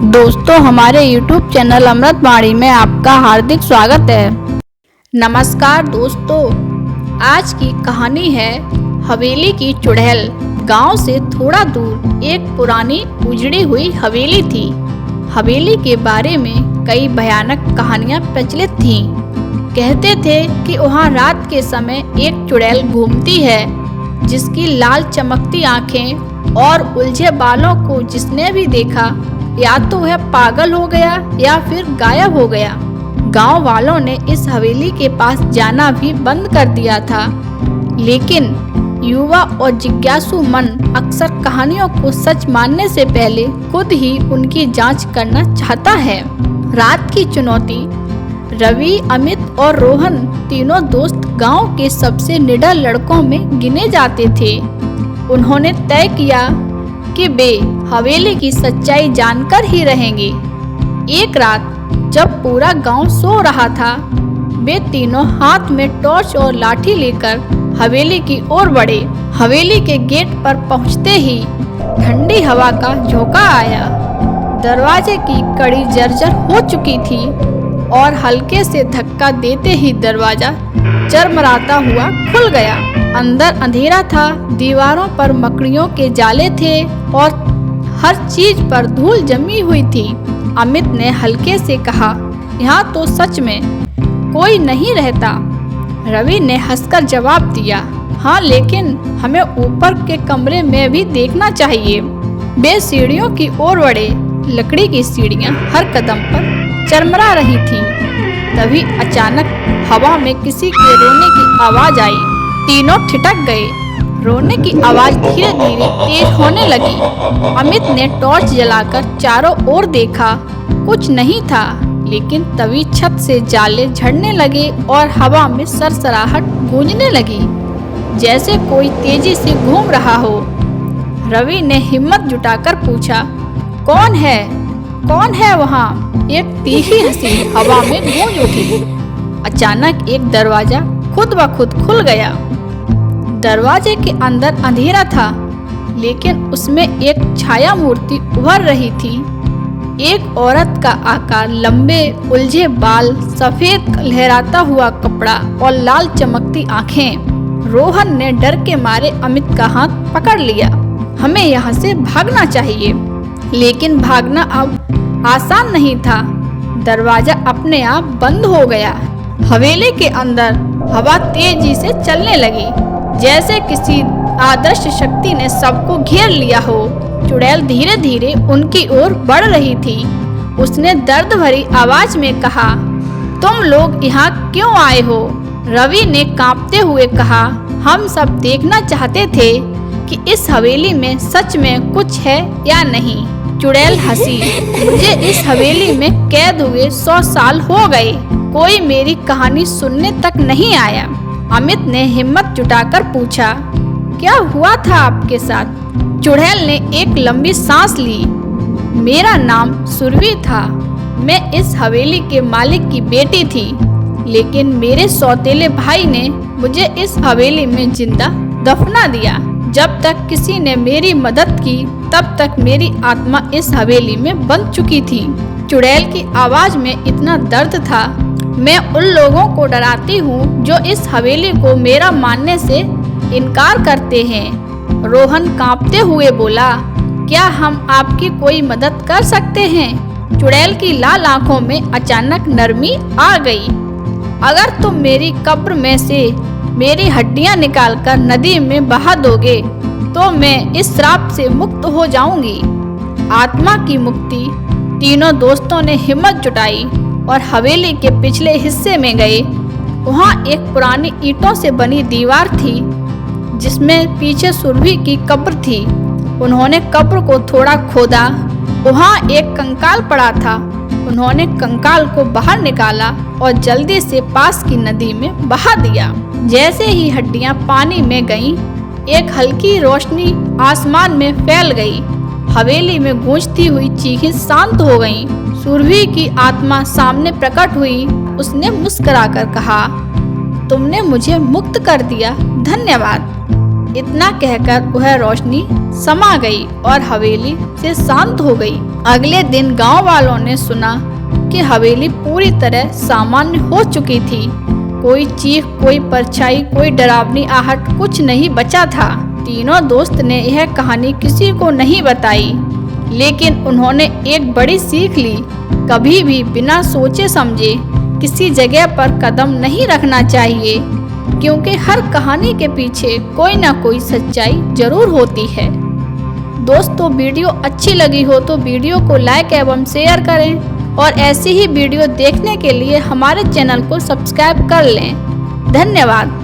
दोस्तों, हमारे YouTube channel अमृतवाणी में आपका हार्दिक स्वागत है। नमस्कार दोस्तों, आज की कहानी है हवेली की चुड़ैल। गांव से थोड़ा दूर एक पुरानी उजड़ी हुई हवेली थी। हवेली के बारे में कई भयानक कहानियां प्रचलित थीं। कहते थे कि वहां रात के समय एक चुड़ैल घूमती है जिसकी लाल चमकती आंखें और उलझे बालों को जिसने भी देखा या तो वह पागल हो गया या फिर गायब हो गया। गांव वालों ने इस हवेली के पास जाना भी बंद कर दिया था, लेकिन युवा और जिज्ञासु मन अक्सर कहानियों को सच मानने से पहले खुद ही उनकी जांच करना चाहता है। रात की चुनौती। रवि, अमित और रोहन तीनों दोस्त गांव के सबसे निडर लड़कों में गिने जाते थे। उन्होंने तय किया कि वे हवेली की सच्चाई जानकर ही रहेंगे। एक रात जब पूरा गांव सो रहा था, वे तीनों हाथ में टॉर्च और लाठी लेकर हवेली की ओर बढ़े। हवेली के गेट पर पहुंचते ही ठंडी हवा का झोंका आया। दरवाजे की कड़ी जर्जर हो चुकी थी और हल्के से धक्का देते ही दरवाजा चरमराता हुआ खुल गया। अंदर अंधेरा था, दीवारों पर मकड़ियों के जाले थे और हर चीज पर धूल जमी हुई थी। अमित ने हल्के से कहा, यहाँ तो सच में कोई नहीं रहता। रवि ने हंसकर जवाब दिया, हाँ, लेकिन हमें ऊपर के कमरे में भी देखना चाहिए। वे सीढ़ियों की ओर बढ़े। लकड़ी की सीढ़ियां हर कदम पर चरमरा रही थीं। तभी अचानक हवा में किसी के रोने की आवाज आई। तीनों ठिठक गए। रोने की आवाज धीरे धीरे तेज होने लगी। अमित ने टॉर्च जलाकर चारों ओर देखा। कुछ नहीं था, लेकिन तभी छत से जाले झड़ने लगे और हवा में सरसराहट गूंजने लगी, जैसे कोई तेजी से घूम रहा हो। रवि ने हिम्मत जुटाकर पूछा, कौन है? कौन है वहाँ? एक तीखी हंसी हवा में गूंज उठी। अचानक एक दरवाजा खुद ब खुद खुल गया। दरवाजे के अंदर अंधेरा था, लेकिन उसमें एक छाया मूर्ति उभर रही थी। एक औरत का आकार, लंबे उलझे बाल, सफेद लहराता हुआ कपड़ा और लाल चमकती आंखें। रोहन ने डर के मारे अमित का हाथ पकड़ लिया। हमें यहाँ से भागना चाहिए। लेकिन भागना अब आसान नहीं था। दरवाजा अपने आप बंद हो गया। हवेली के अंदर हवा तेजी से चलने लगी, जैसे किसी अदृश्य शक्ति ने सबको घेर लिया हो। चुड़ैल धीरे धीरे उनकी ओर बढ़ रही थी। उसने दर्द भरी आवाज में कहा, तुम लोग यहाँ क्यों आए हो? रवि ने कांपते हुए कहा, हम सब देखना चाहते थे कि इस हवेली में सच में कुछ है या नहीं। चुड़ैल हंसी, मुझे इस हवेली में कैद हुए 100 साल हो गए, कोई मेरी कहानी सुनने तक नहीं आया। अमित ने हिम्मत जुटाकर पूछा, क्या हुआ था आपके साथ? चुड़ैल ने एक लंबी सांस ली। मेरा नाम सुरभि था। मैं इस हवेली के मालिक की बेटी थी, लेकिन मेरे सौतेले भाई ने मुझे इस हवेली में जिंदा दफना दिया। जब तक किसी ने मेरी मदद की, तब तक मेरी आत्मा इस हवेली में बंध चुकी थी। चुड़ैल की आवाज में इतना दर्द था। मैं उन लोगों को डराती हूँ जो इस हवेली को मेरा मानने से इनकार करते हैं। रोहन कांपते हुए बोला, क्या हम आपकी कोई मदद कर सकते हैं? चुड़ैल की लाल आंखों में अचानक नरमी आ गई। अगर तुम मेरी कब्र में से मेरी हड्डियां निकालकर नदी में बहा दोगे, तो मैं इस श्राप से मुक्त हो जाऊंगी। आत्मा की मुक्ति। तीनों दोस्तों ने हिम्मत जुटाई और हवेली के पिछले हिस्से में गए। वहां एक पुरानी ईंटों से बनी दीवार थी, जिसमें पीछे सुरभि की कब्र थी। उन्होंने कब्र को थोड़ा खोदा। वहां एक कंकाल पड़ा था। उन्होंने कंकाल को बाहर निकाला और जल्दी से पास की नदी में बहा दिया। जैसे ही हड्डियां पानी में गईं, एक हल्की रोशनी आसमान में फैल गई। हवेली में गूंजती हुई चीखें शांत हो गईं। सुरभि की आत्मा सामने प्रकट हुई। उसने मुस्कुराकर कहा, तुमने मुझे मुक्त कर दिया, धन्यवाद। इतना कहकर वह रोशनी समा गई और हवेली से शांत हो गई। अगले दिन गांव वालों ने सुना कि हवेली पूरी तरह सामान्य हो चुकी थी। कोई चीख, कोई परछाई, कोई डरावनी आहट, कुछ नहीं बचा था। तीनों दोस्त ने यह कहानी किसी को नहीं बताई, लेकिन उन्होंने एक बड़ी सीख ली। कभी भी बिना सोचे समझे किसी जगह पर कदम नहीं रखना चाहिए, क्योंकि हर कहानी के पीछे कोई ना कोई सच्चाई जरूर होती है। दोस्तों, वीडियो अच्छी लगी हो तो वीडियो को लाइक एवं शेयर करें और ऐसी ही वीडियो देखने के लिए हमारे चैनल को सब्सक्राइब कर लें। धन्यवाद।